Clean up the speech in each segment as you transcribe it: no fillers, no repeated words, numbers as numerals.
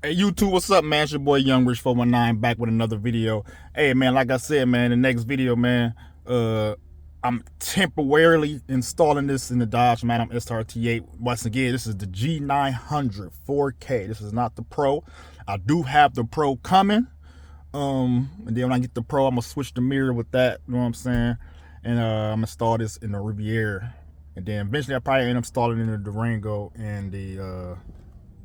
Hey YouTube, what's up, man? It's your boy Young Rich 419 back with another video. Hey man, like I said, man, the next video, man, I'm temporarily installing this in the Dodge Magnum SRT8. Once again, this is the G900 4K. This is not the Pro. I do have the Pro coming. And then when I get the Pro, I'm gonna switch the mirror with that. You know what I'm saying? And I'm gonna install this in the Riviera, and then eventually I probably end up installing it in the Durango and the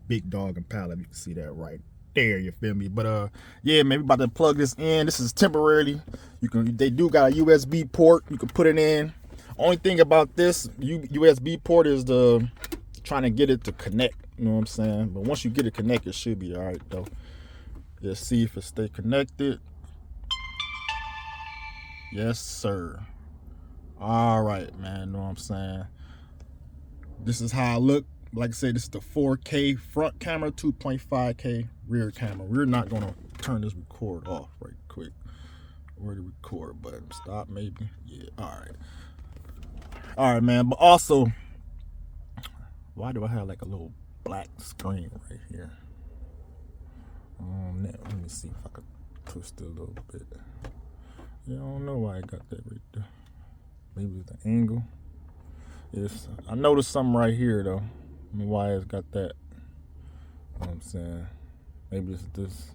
Big Dog Impala. You can see that right there, you feel me? But yeah, man, we about to plug this in. This is temporarily. They do got a USB port. You can put it in. Only thing about this USB port is the trying to get it to connect. You know what I'm saying? But once you get it connected, it should be all right though. Let's see if it stay connected. Yes, sir. All right, man. Know what I'm saying? This is how I look. Like I said, this is the 4K front camera, 2.5K rear camera. We're not gonna turn this record off right quick. Where the record button? Stop, maybe. Yeah. All right, man. But also, why do I have like a little black screen right here? Let me see if I can twist it a little bit. Yeah, I don't know why I got that right there. Maybe it's the angle. Yes, I noticed something right here though. I mean, why it's got that. You know what I'm saying? Maybe it's this.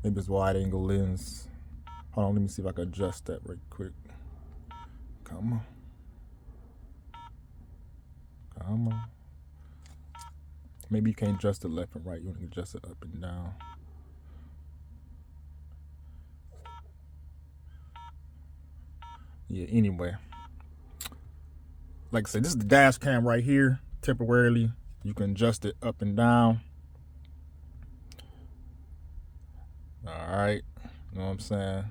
Maybe it's wide angle lens. Hold on, let me see if I can adjust that right quick. Come on. Come on. Maybe you can't adjust it left and right. You want to adjust it up and down. Yeah, anyway. Like I said, this is the dash cam right here. Temporarily, you can adjust it up and down. All right, you know what I'm saying?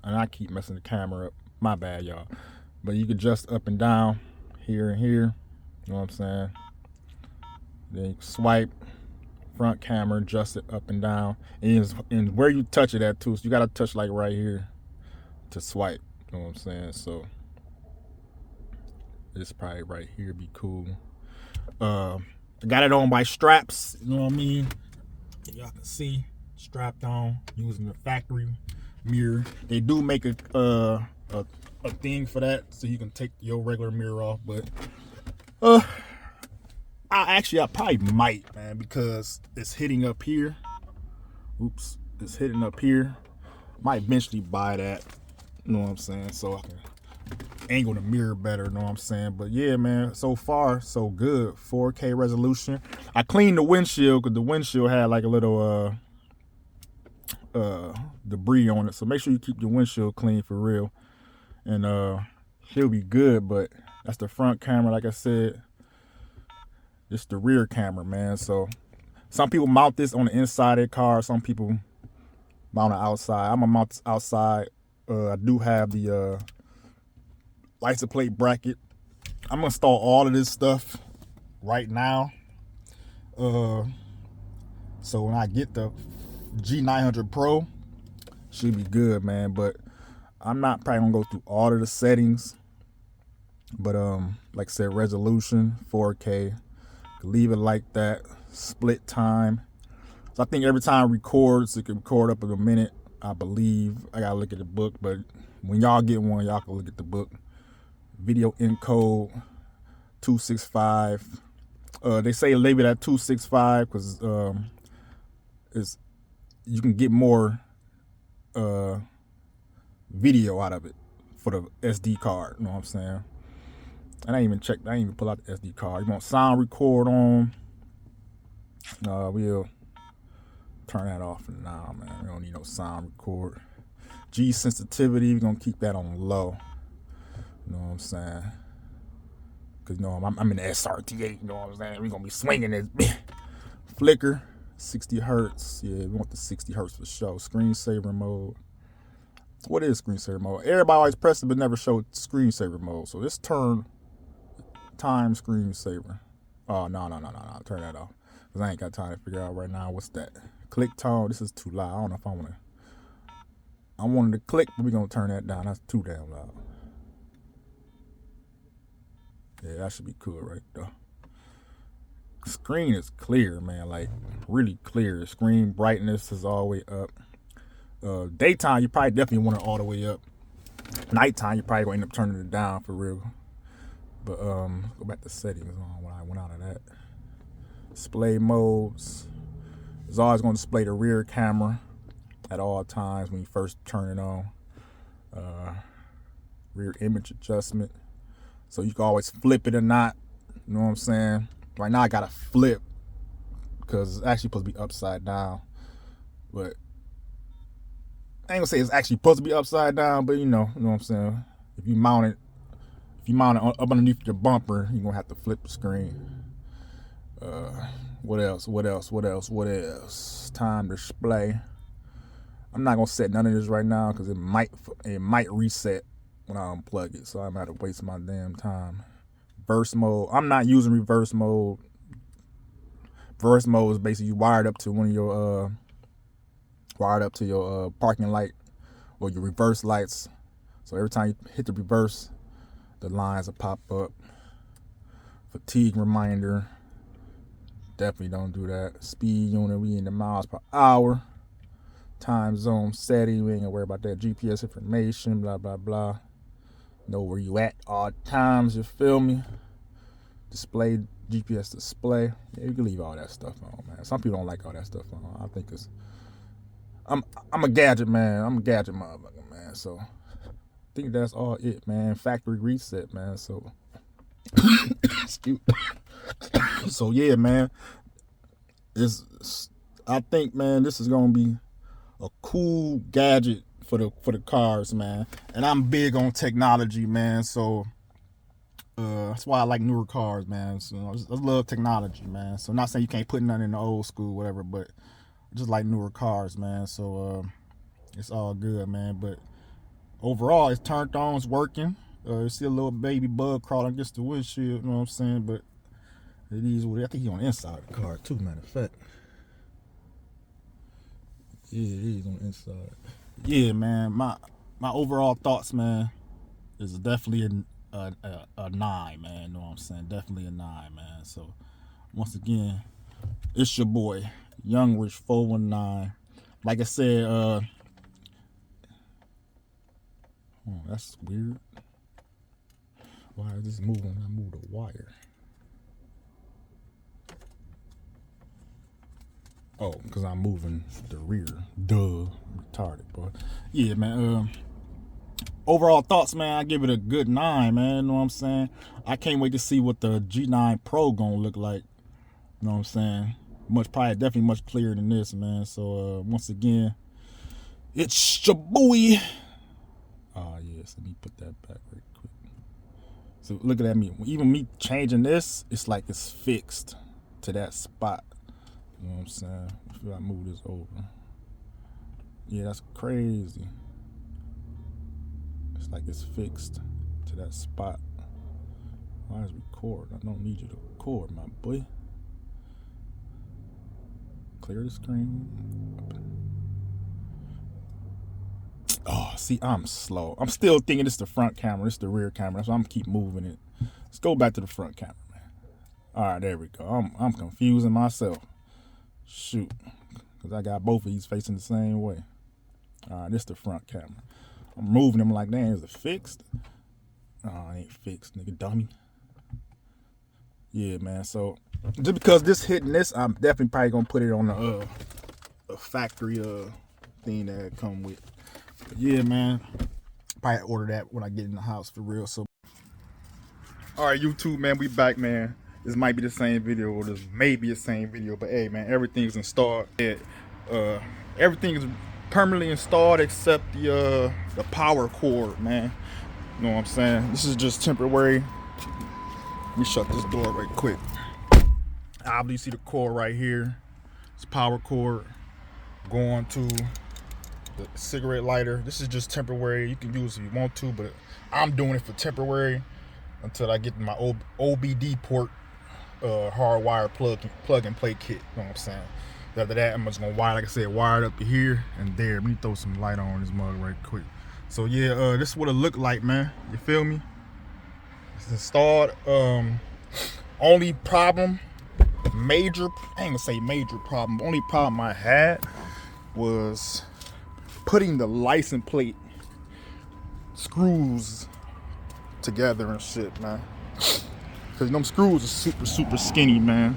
And I keep messing the camera up. My bad, y'all. But you can adjust up and down, here and here. You know what I'm saying? Then you can swipe, front camera, adjust it up and down. And where you touch it at too. So you gotta touch like right here to swipe. You know what I'm saying? So this probably right here be cool. I got it on by straps. You know what I mean? Y'all can see strapped on using the factory mirror. They do make a thing for that, so you can take your regular mirror off. But I probably might, man, because it's hitting up here. Oops, it's hitting up here. Might eventually buy that. You know what I'm saying? So I can angle the mirror better, you know what I'm saying? But yeah, man, so far so good. 4K resolution. I cleaned the windshield because the windshield had like a little debris on it. So make sure you keep your windshield clean for real. And she'll be good. But that's the front camera, like I said. This the rear camera, man. So some people mount this on the inside of their car. Some people mount it outside. I'm gonna mount this outside. I do have the license plate bracket. I'm gonna install all of this stuff right now. So when I get the G900 Pro, should be good, man. But I'm not probably gonna go through all of the settings. But like I said, resolution 4K. Leave it like that. Split time. So I think every time it records, it can record up in a minute. I believe. I gotta look at the book, but when y'all get one, y'all can look at the book. Video encode 265. They say leave it at 265 because is you can get more video out of it for the SD card. You know what I'm saying? And I ain't even checked. I ain't even pull out the SD card. You want sound record on? We'll turn that off for now, man. We don't need no sound record. G sensitivity, we're gonna keep that on low. You know what I'm saying? Cause you know I'm in the SRT8. You know what I'm saying? We're gonna be swinging this. Flicker, 60 hertz. Yeah, we want the 60 hertz for sure. Screensaver mode. What is screensaver mode? Everybody always press it, but never showed screensaver mode. So let's turn time screensaver. Oh no! Turn that off. Cause I ain't got time to figure out right now what's that. Click tone. This is too loud. I don't know if I wanna. I wanted to click, but we're gonna turn that down. That's too damn loud. Yeah, that should be cool right there. screen is clear, man, like really clear. Screen brightness is all the way up. Daytime, you probably definitely want it all the way up. Nighttime, you probably gonna end up turning it down for real. But go back to settings when I went out of that. Display modes. It's always gonna display the rear camera at all times when you first turn it on. Rear image adjustment. So you can always flip it or not. You know what I'm saying? Right now I gotta flip because it's actually supposed to be upside down. But I ain't gonna say it's actually supposed to be upside down, but you know what I'm saying? If you mount it up underneath your bumper, you're gonna have to flip the screen. What else? Time display. I'm not gonna set none of this right now because it might reset when I unplug it, so I'm gonna have to waste my damn time. Reverse mode. I'm not using reverse mode. Reverse mode is basically wired up to one of your parking light or your reverse lights. So every time you hit the reverse, the lines will pop up. Fatigue reminder. Definitely don't do that. Speed unit, we in the miles per hour. Time zone setting, we ain't gonna worry about that. GPS information, blah blah blah. Know where you at all times, you feel me? Display, GPS display. Yeah, you can leave all that stuff on, man. Some people don't like all that stuff on. I think I'm a gadget man. I'm a gadget motherfucker, man. So I think that's all it, man. Factory reset, man. So so yeah, man. I think, man, this is gonna be a cool gadget for the cars, man. And I'm big on technology, man. So that's why I like newer cars, man. So I just love technology, man. So I'm not saying you can't put nothing in the old school, whatever, but I just like newer cars, man. So it's all good, man. But overall, it's turned on, it's working. You see a little baby bug crawling against the windshield, you know what I'm saying? But it is what I think he's on the inside of the car too, matter of fact. Yeah, he's on the inside. Yeah, man. My overall thoughts, man, is definitely a 9, man. You know what I'm saying? Definitely a 9, man. So once again, it's your boy, Young Rich 419. Like I said, oh, that's weird. Why is this moving? I moved the wire. Oh, because I'm moving the rear. Duh. Retarded, boy. Yeah, man. Overall thoughts, man, I give it a good 9, man. You know what I'm saying? I can't wait to see what the G9 Pro gonna look like. You know what I'm saying? Definitely much clearer than this, man. So once again, it's your boy. Yes, let me put that back right quick. So look at me. Even me changing this, it's like it's fixed to that spot. You know what I'm saying? If I move this over. Yeah, that's crazy. It's like it's fixed to that spot. Why is record? I don't need you to record, my boy. Clear the screen. Oh, see, I'm slow. I'm still thinking it's the front camera. It's the rear camera. So I'm gonna keep moving it. Let's go back to the front camera, man. All right, there we go. I'm confusing myself. Shoot, because I got both of these facing the same way. All right, this the front camera. I'm moving them like, damn, is it fixed? Oh, it ain't fixed, nigga, dummy. Yeah, man. So just because this hitting this, I'm definitely probably gonna put it on the factory thing that it come with. But yeah, man. Probably order that when I get in the house for real. So, all right, YouTube, man, we back, man. This might be the same video, or this may be the same video, but hey, man, everything's installed. Everything is permanently installed except the power cord, man. You know what I'm saying? This is just temporary. Let me shut this door right quick. Obviously, you see the cord right here. It's power cord going to the cigarette lighter. This is just temporary. You can use it if you want to, but I'm doing it for temporary until I get my OBD port hardwire plug and play kit. You know what I'm saying? After that, I'm just gonna wire, like I said, wire it up to here and there. Let me throw some light on this mug right quick. So yeah, this is what it look like, man. You feel me? It's installed. Only problem Major, I ain't gonna say major problem. The only problem I had was putting the license plate screws together and shit, man. Cause them screws are super skinny, man.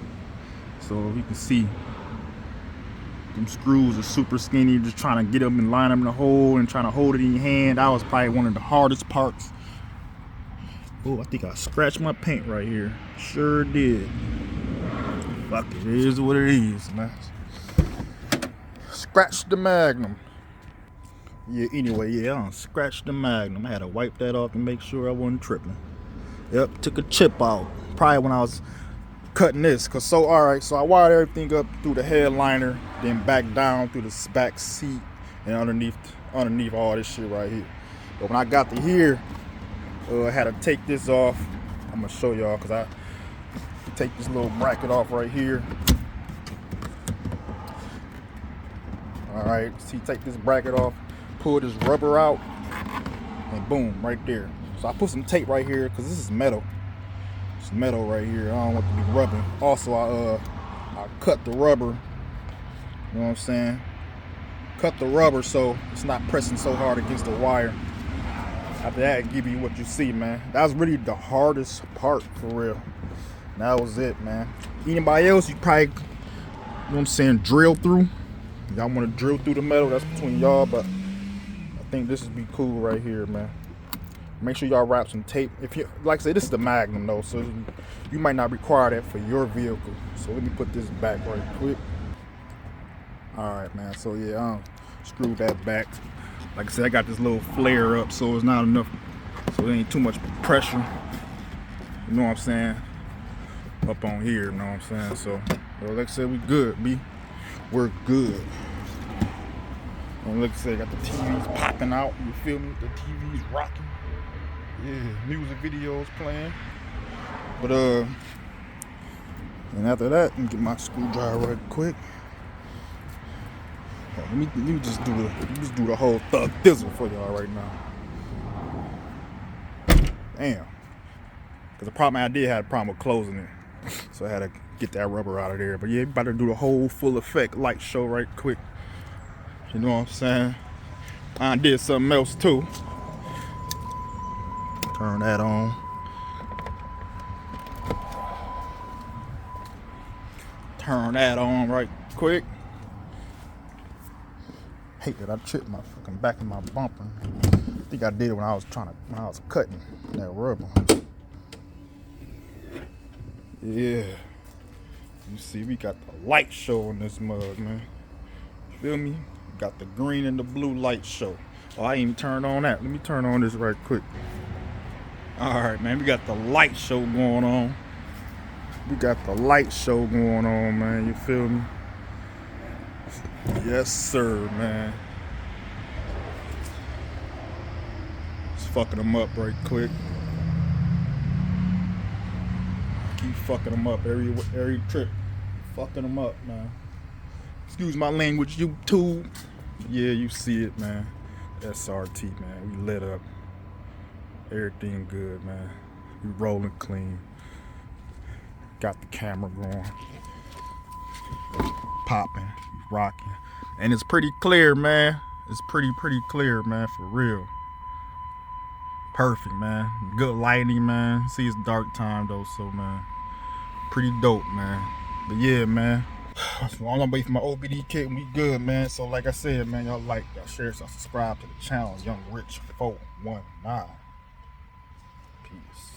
So you can see them screws are super skinny. Just trying to get them and line them in the hole and trying to hold it in your hand. That was probably one of the hardest parts. Oh, I think I scratched my paint right here. Sure did. Fuck it, it is what it is, man. Scratch the magnum. Yeah, anyway, yeah, I scratched the magnum. I had to wipe that off and make sure I wasn't tripping. Yep, took a chip out. Probably when I was cutting this. Cause so, alright, so I wired everything up through the headliner, then back down through the back seat and underneath all this shit right here. But when I got to here, I had to take this off. I'm gonna show y'all cause I take this little bracket off right here. Alright, see, take this bracket off, pull this rubber out, and boom, right there. So I put some tape right here because this is metal. It's metal right here. I don't want it to be rubbing. Also, I cut the rubber. You know what I'm saying? Cut the rubber so it's not pressing so hard against the wire. After that, it give you what you see, man. That was really the hardest part for real. And that was it, man. Anybody else, you probably, you know what I'm saying, drill through. Y'all want to drill through the metal, that's between y'all, but I think this would be cool right here, man. Make sure y'all wrap some tape. If you, like I said, this is the Magnum though, so you might not require that for your vehicle. So let me put this back right quick. All right, man. So yeah, I'll screw that back. Like I said, I got this little flare up, so it's not enough, so there ain't too much pressure. You know what I'm saying? Up on here, you know what I'm saying? So, well, like I said, we good, B. We're good. And like I said, got the TVs popping out. You feel me? The TVs rocking. Yeah, music videos playing. But and after that, let me get my screwdriver right quick. Let me just do the whole thug thizzle for y'all right now. Damn. Cause the problem I did have a problem with closing it, so I had to get that rubber out of there. But yeah, about to do the whole full effect light show right quick. You know what I'm saying? I did something else too. Turn that on. Turn that on right quick. Hate that I tripped my fucking back in my bumper. I think I did it when I was cutting that rubber. Yeah. You see, we got the light show in this mug, man. Feel me? Got the green and the blue light show. Oh, I ain't even turned on that. Let me turn on this right quick. Alright, man, we got the light show going on. We got the light show going on, man. You feel me? Yes, sir, man. Just fucking them up right quick. Keep fucking them up every trip. Fucking them up, man. Excuse my language, YouTube. Yeah, you see it, man. SRT, man. We lit up. Everything good, man. We rolling clean. Got the camera going. Popping, rocking. And it's pretty clear, man. It's pretty clear, man, for real. Perfect, man. Good lighting, man. See, it's dark time though, so man, pretty dope, man. But yeah, man. So I'm gonna wait for my OBD kit and we good, man. So like I said, man, y'all like, y'all share, y'all subscribe to the channel. Young Rich 419. Peace.